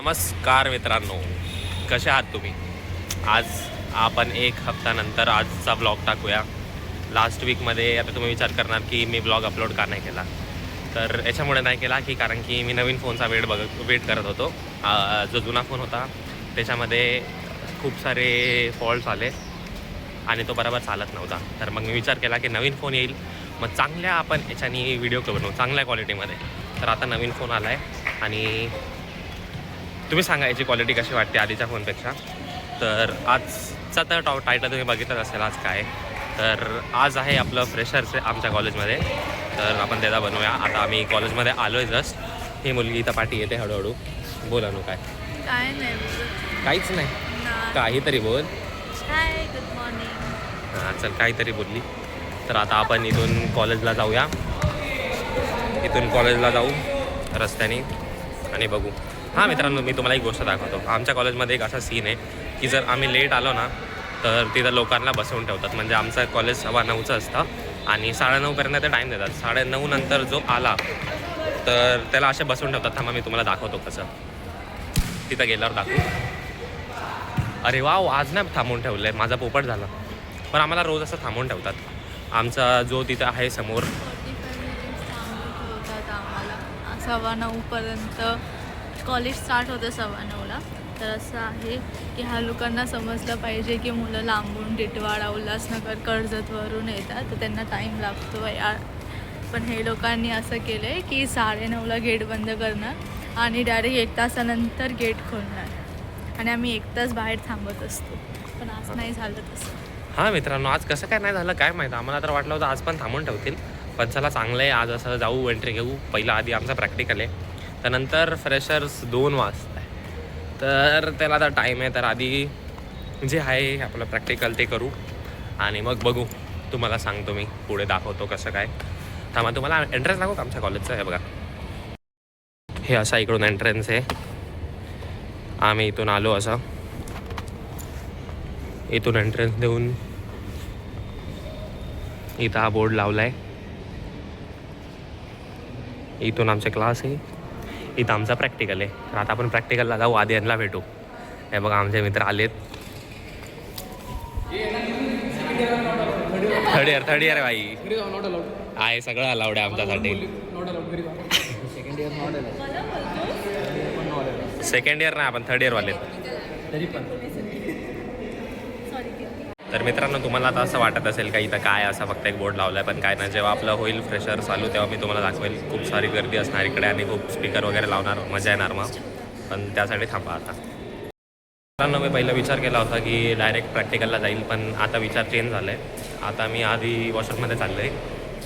नमस्कार मित्रांनो, कसे आहात तुम्ही? आज आपण एक हफ्त्यानंतर आजचा ब्लॉग टाकूया. लास्ट वीकमध्ये आता तुम्ही विचार करणार की मी ब्लॉग अपलोड का नाही केला. तर याच्यामुळे नाही केला की कारण की मी नवीन फोनचा वेट करत होतो. जो जुना फोन होता त्याच्यामध्ये खूप सारे फॉल्ट्स आले आणि तो बरोबर चालत नव्हता. तर मग मी विचार केला की नवीन फोन येईल, मग चांगल्या आपण याच्यानी व्हिडिओ बनवू चांगल्या क्वालिटीमध्ये. तर आता नवीन फोन आला आहे आणि तुम्ही सांगा याची क्वालिटी कशी वाटते आधीच्या फोनपेक्षा. तर आजचा तर टायटल तुम्ही बघितलंच असेल आज काय. तर आज आहे आपलं फ्रेशर्स आमच्या कॉलेजमध्ये. तर आपण त्याचा बनवूया. आता आम्ही कॉलेजमध्ये आलो आहे जस्ट. ही मुलगी इथं पाठी येते हळूहळू. बोला नो काय नाही काहीच नाही काहीतरी बोल. हाय, गुड मॉर्निंग. हां चल काहीतरी बोलली. तर आता आपण इथून कॉलेजला जाऊया. इथून कॉलेजला जाऊ रस्त्याने आणि बघू. हां मित्रांनो, मी तुम्हाला एक गोष्ट दाखवतो. आमच्या कॉलेजमध्ये एक असा सीन आहे की जर आम्ही लेट आलो ना तर तिथं लोकांना बसवून ठेवतात. म्हणजे आमचं कॉलेज 9:15चं असतं आणि 9:30पर्यंत ते टाईम देतात. 9:30 नंतर जो आला तर त्याला असे बसवून ठेवतात. थांबा मी तुम्हाला दाखवतो कसं. तिथं गेल्यावर दाखवू. अरे वा, आज नाही थांबवून ठेवलं आहे, माझा पोपट झाला. पण आम्हाला रोज असं थांबवून ठेवतात. आमचा जो तिथं आहे समोर 45 मिनिट्स थांबून ठेवतात आम्हाला. 9:15पर्यंत कॉलेज स्टार्ट होतं 9:15ला. तर असं आहे की ह्या लोकांना समजलं पाहिजे की मुलं लांबून टिटवाळा, उल्हासनगर, कर्जतवरून येतात, तर त्यांना टाईम लागतो यार. पण हे लोकांनी असं केलं आहे की 9:30ला गेट बंद करणार आणि डायरेक्ट 1 तासानंतर गेट खोलणार आणि आम्ही 1 तास बाहेर थांबत असतो. पण आज नाही झालं तसं. हां मित्रांनो, आज कसं काय नाही झालं काय माहीत. आम्हाला तर वाटलं होतं आज पण थांबून ठेवतील. पण चला चांगलं आहे, आज असं जाऊ एंट्री घेऊ. पहिला आधी आमचा प्रॅक्टिकल आहे, त्यानंतर फ्रेशर्स 2 वाजता आहे. तर त्याला आता टाईम आहे. तर आधी जे आहे आपलं प्रॅक्टिकल ते करू आणि मग बघू. तुम्हाला सांगतो मी पुढे दाखवतो कसं काय. थांबा तुम्हाला एंट्रन्स दाखवू का आमच्या कॉलेजचं. आहे बघा, हे असा इकडून एंट्रन्स आहे. आम्ही इथून आलो असं. इथून एंट्रन्स देऊन इथं हा बोर्ड लावला आहे. इथून आमचे क्लास आहे, इथं आमचा प्रॅक्टिकल आहे. तर आता आपण प्रॅक्टिकलला जाऊ, आधी यांना भेटू. हे बघा आमचे मित्र आलेत. थर्ड इयर भाई आहे, सगळं अलाउड आहे आमच्यासाठी. सेकंड इयर नाही, आपण थर्ड इयरवाले. तर मित्रांनो, तुम्हाला आता असं वाटत असेल का इथं काय असं फक्त एक बोर्ड लावला आहे, पण काय ना, जेव्हा आपलं होईल फ्रेशर चालू तेव्हा मी तुम्हाला दाखवेल. खूप सारी गर्दी असणार इकडे आणि खूप स्पीकर वगैरे लावणार, मजा येणार मग. पण त्यासाठी थांबा आता. मित्रांनो, मी पहिला विचार केला होता की डायरेक्ट प्रॅक्टिकलला जाईल, पण आता विचार चेंज झाला आहे. आता मी आधी वॉशरूममध्ये चाललो आहे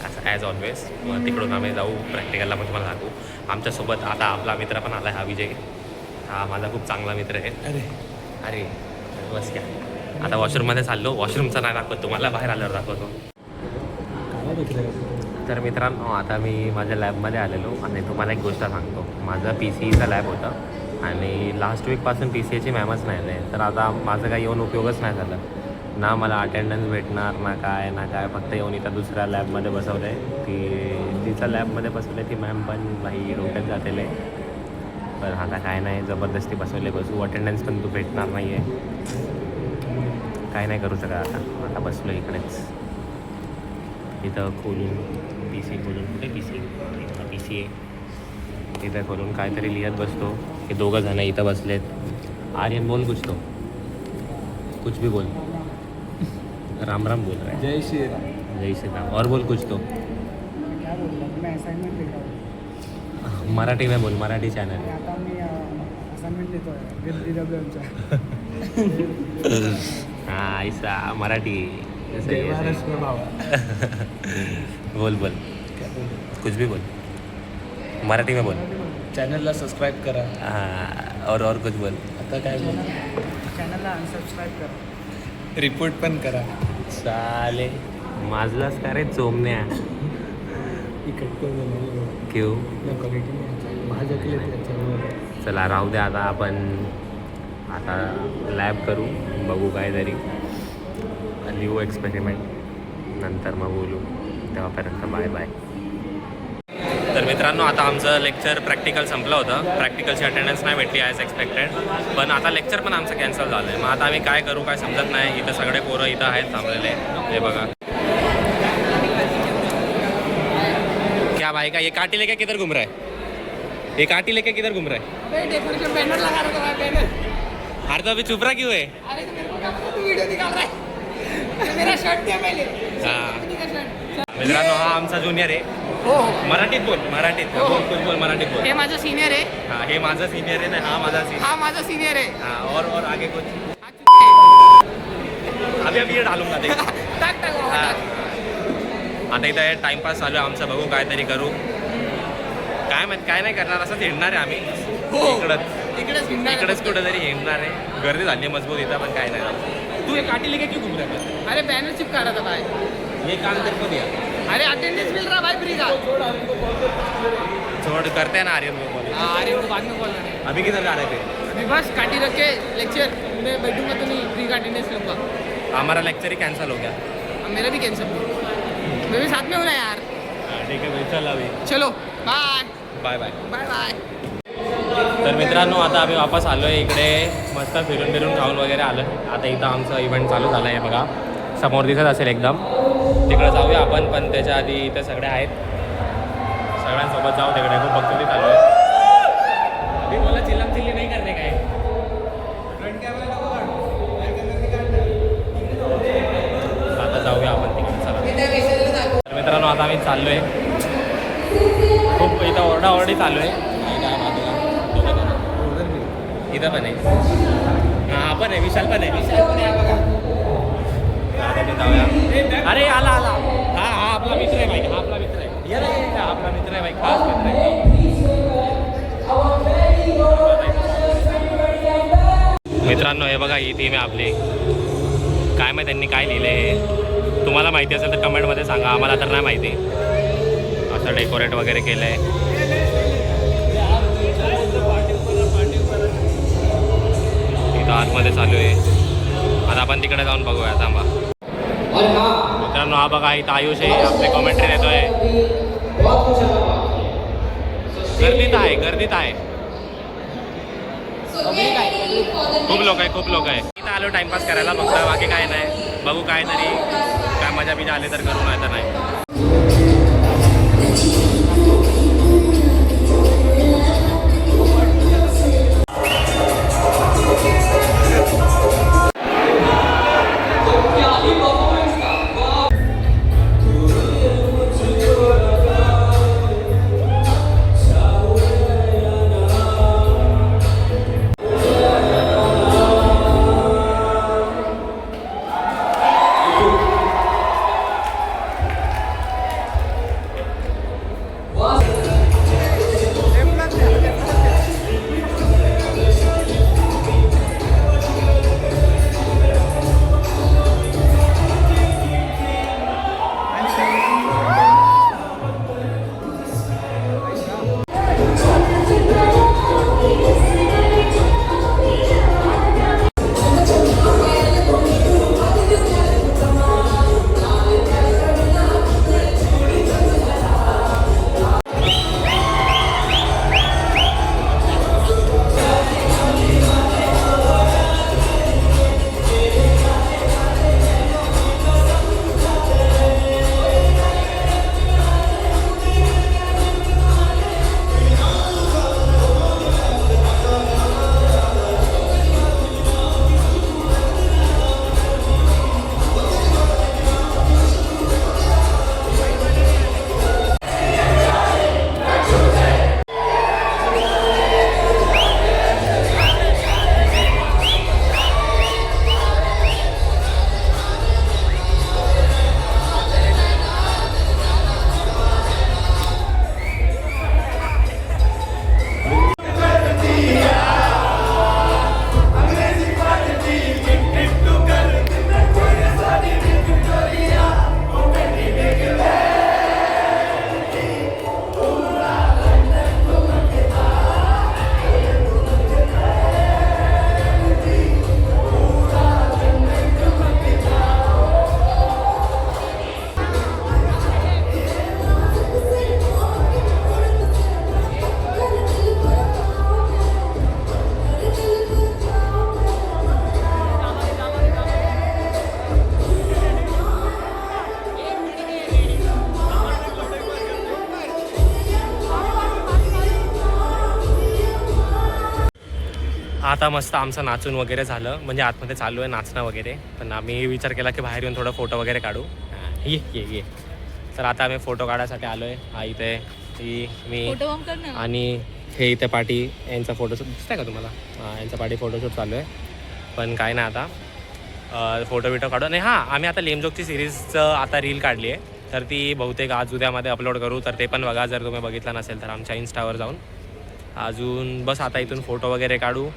असं ॲज ऑलवेज. मग तिकडून आम्ही जाऊ प्रॅक्टिकलला, मग तुम्हाला दाखवू. आमच्यासोबत आता आपला मित्र पण आला आहे, हा विजय. हा माझा खूप चांगला मित्र आहे. अरे बस क्या. आता वॉशरूममध्ये चाललो. वॉशरूमचा नाही दाखवत तुम्हाला, बाहेर आल्यावर दाखवतो. तर मित्रांनो, आता मी माझ्या लॅबमध्ये आलेलो आणि तुम्हाला एक गोष्ट सांगतो. माझं PCEचा लॅब होतं आणि लास्ट वीकपासून PCEची मॅमच नाही आहे. तर आता माझं काही येऊन उपयोगच नाही झाला ना. मला अटेंडन्स भेटणार ना काय. फक्त येऊन इथं दुसऱ्या लॅबमध्ये बसवलं आहे. तिच्या लॅबमध्ये बसवलं आहे. ती मॅम पण बाई डोक्यात जातेलं आहे. पण आता काय नाही, जबरदस्ती बसू. अटेंडन्स पण तू भेटणार नाही आहे. काय नाही करू शकत आता बसलो इकडेच. इथं खोलून PC खोलून, कुठे PC आहे तिथं खोलून काहीतरी लिहित बसतो. हे 2 जण इथं बसलेत. आर्यन बोल कुछ भी बोल. राम राम बोल रहा है. जय श्री राम. जय श्री राम. और बोल कुछ तो. क्या बोल रहा मैं असाइनमेंट लिख रहा हूँ. मराठी में बोल, मराठी चॅनल. आता मी असाइनमेंट लिहितो आहे DWMचा. हाँ ऐसा मराठी. जय महाराष्ट्र भावा. बोल कुछ भी बोल, मराठी में बोल. चॅनलला सबस्क्राईब करा. हाँ और कुछ बोल. आता काय बोल. चॅनलला अनसबस्क्राईब करा. रिपोर्ट पण करा. चाले माझलाच का रे चोमण्या. क्यों. भाज्या केले. चला राहू द्या. आता आपण लॅब करू, बघू काहीतरी लिहू एक्सपेरिमेंट, नंतर मग बोलू. तेव्हापर्यंत बाय. तर मित्रांनो आता आमचं लेक्चर प्रॅक्टिकल संपलं होतं. प्रॅक्टिकलची अटेंडन्स नाही भेटली ॲज एक्सपेक्टेड, पण आता लेक्चर पण आमचं कॅन्सल झालं आहे. मग आता आम्ही काय करू काय समजत नाही. इथं सगळे पोरं इथं आहेत थांबलेले. हे बघा क्या भाई का ये काटी लेके किधर घूम रहा है? ये काटी लेके किधर घूम रहा है? डेकोरेशन बैनर लगा रहा था बैनर. अरे तो अभी चुप रहा क्यों है? अरे तो मेरे को क्या पता तू वीडियो निकाल रहा है. मेरा शर्ट दिया पहले. हाँ. का शर्ट. मित्रांनो हा आमचा ज्युनियर आहे. हो. मराठीत बोल, मराठीत हो. बोल, बोल मराठीत बोल. हे माझा सीनियर आहे. हाँ हे माझा सीनियर आहे ना, हा माझा सीनियर. हा माझा सीनियर आहे. हाँ और आगे कुछ हा चुकी आहे. अभी ये डालूंगा देख. टाक टाक बाबा, हा. टाक. आता इथं टाइमपास चालू आहे आमचं. बघू काहीतरी करू. काय माहित काय नाही करणार, असंच हिंडणार आहे आम्ही हो. इकडंच कुठंतरी हिंडणार आहे. गर्दी झाली मजबूत इथं, पण काय नाही. तू हे काटी लेके क्यों घूम रहा है? अरे बैनर चिपका रहा था भाई. ये काम तेरे को दिया. अरे अटेंडेंस मिल रहा भाई फ्री का. छोड़ करते हैं ना आर्यन को कॉल. हाँ अरे उनको बाद में कॉल करना है. अभी किधर जा रहे थे? अभी बस काटी रख के लेक्चर में बैठूंगा तो नहीं, फ्री का अटेंडेंस लूँगा. हमारा लेक्चर ही कैंसिल हो गया. अब मेरा भी कैंसिल हुआ. मैं भी साथ में हूँ ना यार. ठीक आहे भाई, चल अभी चलो bye bye bye. Bye bye. तर मित्रांनो आता आम्ही वापस आलो आहे इकडे. मस्त फिरून खाऊन वगैरे आलो. आता इथं आमचं इव्हेंट चालू झालं आहे बघा. समोर दिसत असेल एकदम. तिकडे जाऊया आपण, पण त्याच्या आधी इथं सगळे आहेत. सगळ्यांसोबत जाऊ तिकडे. खूप बघतो चालू आहे. अभी बोला चिल्लम चिल्ली नाही करणे काय. आता जाऊया आपण तिकडे. चला तर मित्रांनो आता आम्ही चाललो आहे. खूप इथं ओरडाओरडी चालू आहे. इथं पण आहे. हा पण आहे, विशाल पण आहे. जाऊया. अरे आला आला. हा हा आपला मित्र आहे भाई. हा आपला मित्र आहे. ये रे, हा आपला मित्र आहे भाई. खास मित्र आहे. मित्रांनो हे बघा ही टीम आहे आपली. काय माहिती त्यांनी काय लिहिलं आहे. तुम्हाला माहिती असेल तर कमेंटमध्ये सांगा. आम्हाला तर नाही माहिती. असं डेकोरेट वगैरे केलं आहे. इथं आतमध्ये चालू आहे. आता आपण तिकडे जाऊन बघूया. थांबा मित्रांनो. हा बघा इथं आयुष आहे. आपले कॉमेंट्री देतोय. गर्दीत आहे. खूप लोक आहे. इथं आलो टाइमपास करायला फक्त, बाकी काय नाही. बघू काय तरी काय मजा बिजा आली तर करू, नाही तर नाही. आता मस्त आमचं नाचून वगैरे झालं, म्हणजे आतमध्ये चालू आहे नाचणं वगैरे. पण आम्ही विचार केला की बाहेर येऊन थोडं फोटो वगैरे काढू. ये तर आता आम्ही फोटो काढायसाठी आलो आहे. हा इथे ही मी फोटो बॉम्ब कर ना. आणि हे इथे पाठी यांचा फोटोशूट दिसतंय का तुम्हाला? हां, यांचा पाठी फोटोशूट चालू आहे. पण काय नाही आता फोटो बिटो काढू. आणि हां, आम्ही आता लेमजोगची सिरीजचं आता रील काढली आहे, तर ती बहुतेक आज उद्यामध्ये अपलोड करू. तर ते पण बघा जर तुम्ही बघितलं नसेल तर आमच्या इन्स्टावर जाऊन. अजून बस आता इथून फोटो वगैरे काढू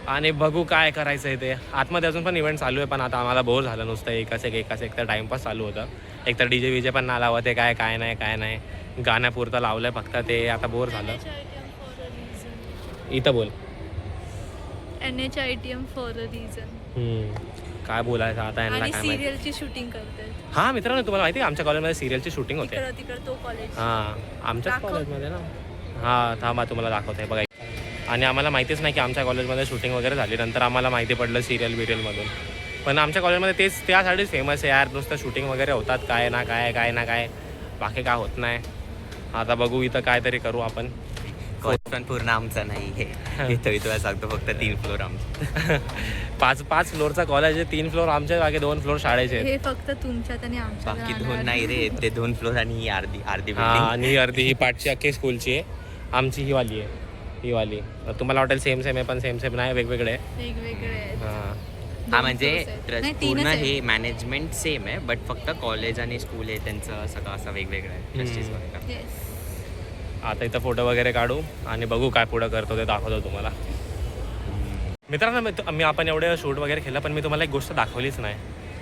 आणि बघू काय करायचं आहे ते. आतमध्ये अजून पण इव्हेंट चालू आहे, पण आता आम्हाला बोर झालं नुसतं एकाच एक तर टाईमपास चालू होतं. एक तर DJ विजे पण ना लावत आहे, काय नाही गाण्यापुरतं लावलं आहे फक्त. ते आता बोर झालं. इथं बोल. NHITM for a reason. काय बोलायचं आता यांना आणि काय माहिती. सिरियलची शूटिंग करतात. हां मित्रांनो, तुम्हाला माहिती आहे आमच्या कॉलेजमध्ये सिरियलची शूटिंग होते. तिकडं तो कॉलेज. हां, आमच्याच दाखव. कॉलेजमध्ये ना. हां, थांबा तुम्हाला दाखवते बघा. आणि आम्हाला माहितीच नाही की आमच्या कॉलेजमध्ये शूटिंग वगैरे झाली. नंतर आम्हाला माहिती पडलं सिरियलमधून. पण आमच्या कॉलेजमध्ये तेच त्यासाठीच फेमस आहे यार, नुसतं शूटिंग वगैरे होतात. काय ना काय बाकी काय होत नाही. आता बघू, इथं काहीतरी करू आपण. कॉलेज पण पूर्ण आमचा नाही हे इथं तुला सांगतो, फक्त 3 फ्लोर आमचे. 5 फ्लोअरचा कॉलेज आहे, 3 फ्लोअर आमचे, बाकी 2 फ्लोअर शाळेचे आहेत. हे फक्त तुमच्यात आणि आमच्यात बाकी राहणार. 2 नाही रे, ते 2 फ्लोर आणि ही अर्धी हां, बिल्डिंग. आणि ही अर्धी ही पाठची अख्खी स्कूलची आहे. आमची ही वाली आहे, ही वाली. तुम्हाला वाटेल सेम आहे, पण सेम नाही, वेगवेगळे आहे. वेगवेगळे आहेत. हां, हा म्हणजे नाही, ट्रस्ट तीनच पूर्ण आहे. हे मॅनेजमेंट सेम आहे, बट फक्त कॉलेज आणि स्कूल आहे त्यांचं सगळं असं वेगवेगळं आहे. ट्रस्टीज वगैरे. Yes. आता इथं फोटो वगैरे काढू आणि बघू काय पुढं करतो ते दाखवतो तुम्हाला. मित्रांनो, मी आपण एवढे शूट वगैरे केलं, पण मी तुम्हाला एक गोष्ट दाखवलीच नाही.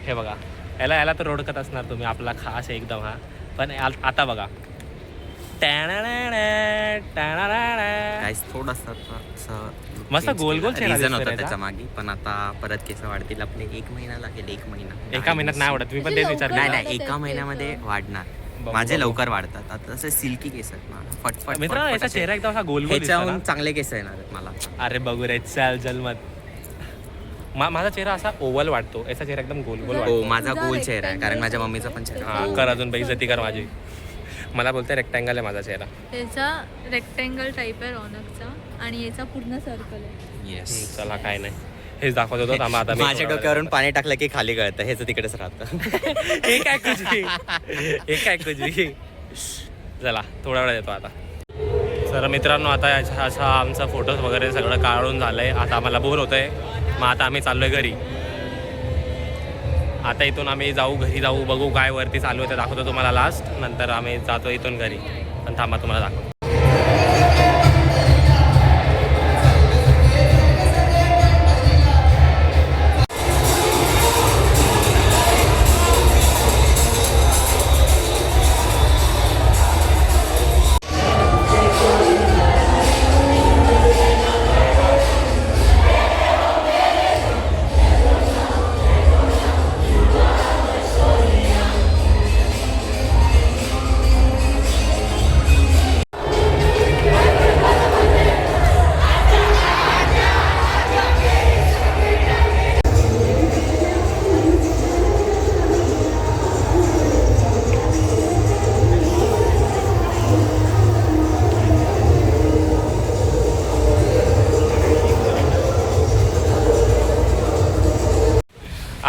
हे बघा, याला तर रोडकत असणार तुम्ही, आपला खास आहे एकदम हा. पण आता बघा, काहीच थोडंसं असं मस्त गोल गोल चेहरा रिझन दिसतोय होता रे त्याच्या मागे, पण आता परत केस वाढतील आपले. 1 महिना लागेल. 1 महिना. एका महिन्यात नाही आवडत. मी पण तेच विचार नाही केला. नाही, एका महिन्यामध्ये वाढणार. बघू, माझे बघू. लवकर वाढतात. आता तसे सिल्की केस आहेत ना, फटफट. मित्रांनो, याचा चेहरा एकदम असा गोल गोल दिसतो ह्याच्याहून ना. चांगले केस येणार आहेत मला. अरे बघू रे, चल जलमत. माझा चेहरा असा ओव्हल वाटतो, याचा चेहरा एकदम गोल गोल वाटतो. हो, माझा तुझा गोल चेहरा आहे, कारण rectangle माझ्या मम्मीचा पण चेहरा हां, कर अजून बेइज्जती कर माझी. मला बोलते रेक्टँगल आहे माझा चेहरा. त्याचा रेक्टँगल टाईप आहे रौनकचा, आणि याचा पूर्ण सर्कल आहे. येस. चला काय नाही, हेच दाखवत होतो. थांबा आता मी माझ्या थोडा डोक्यावरून पाणी टाकलं की खाली गळतं, हेच तिकडेच राहतं. हे काय कुजवी. चला थोडा वेळ देतो आता. तर मित्रांनो, आता असा आमचा फोटोज वगैरे सगळं काढून झालंय. आता आम्हाला बोर होतंय, मग आता आम्ही चाललोय घरी. आता इथून आम्ही घरी जाऊ, बघू काय वरती चालू आहे ते दाखवतो तुम्हाला लास्ट. नंतर आम्ही जातो इथून घरी. पण थांबा तुम्हाला दाखवतो.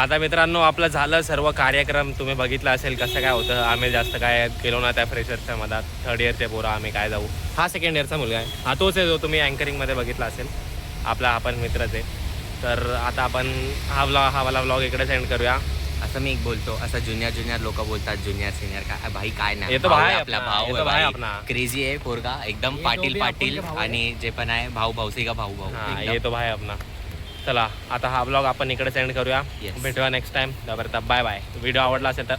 आता मित्रांनो, आपलं झालं सर्व कार्यक्रम. तुम्ही बघितलं असेल कसं काय होतं. आम्ही जास्त काय केलो ना त्या फ्रेशर्सच्या मधात. 3rd इयरचे पोरं आम्ही काय जाऊ. हा 2nd इयरचा मुलगा आहे. हा तोच आहे जो तुम्ही अँकरिंगमध्ये बघितला असेल. आपला हा पण मित्रच आहे. तर आता आपण हा वाला व्लॉग इकडे सेंड करूया. असं मी एक बोलतो, असं ज्युनियर लोक बोलतात, ज्युनियर सिनियर काय भाई काय नाही. ये तो भाई आपला अपना, भाऊ ये तो आहे भाई भाई. अपना. क्रेझी आहे पोरगा एकदम. पाटील आणि जे पण आहे भाऊसी का भाऊ हां, एकदम. ये तो भाई अपना. चला आता हा ब्लॉग आपण इकडे सेंड करूया. Yes. भेटूया नेक्स्ट टाइम. त्याबरोबर बाय बाय. व्हिडिओ आवडला असेल तर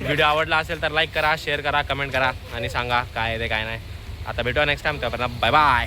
व्हिडिओ आवडला असेल तर लाईक करा, शेअर करा, कमेंट करा आणि सांगा काय आहे ते काय नाही. आता भेटूया नेक्स्ट टाइम. त्याबरोबर बाय बाय.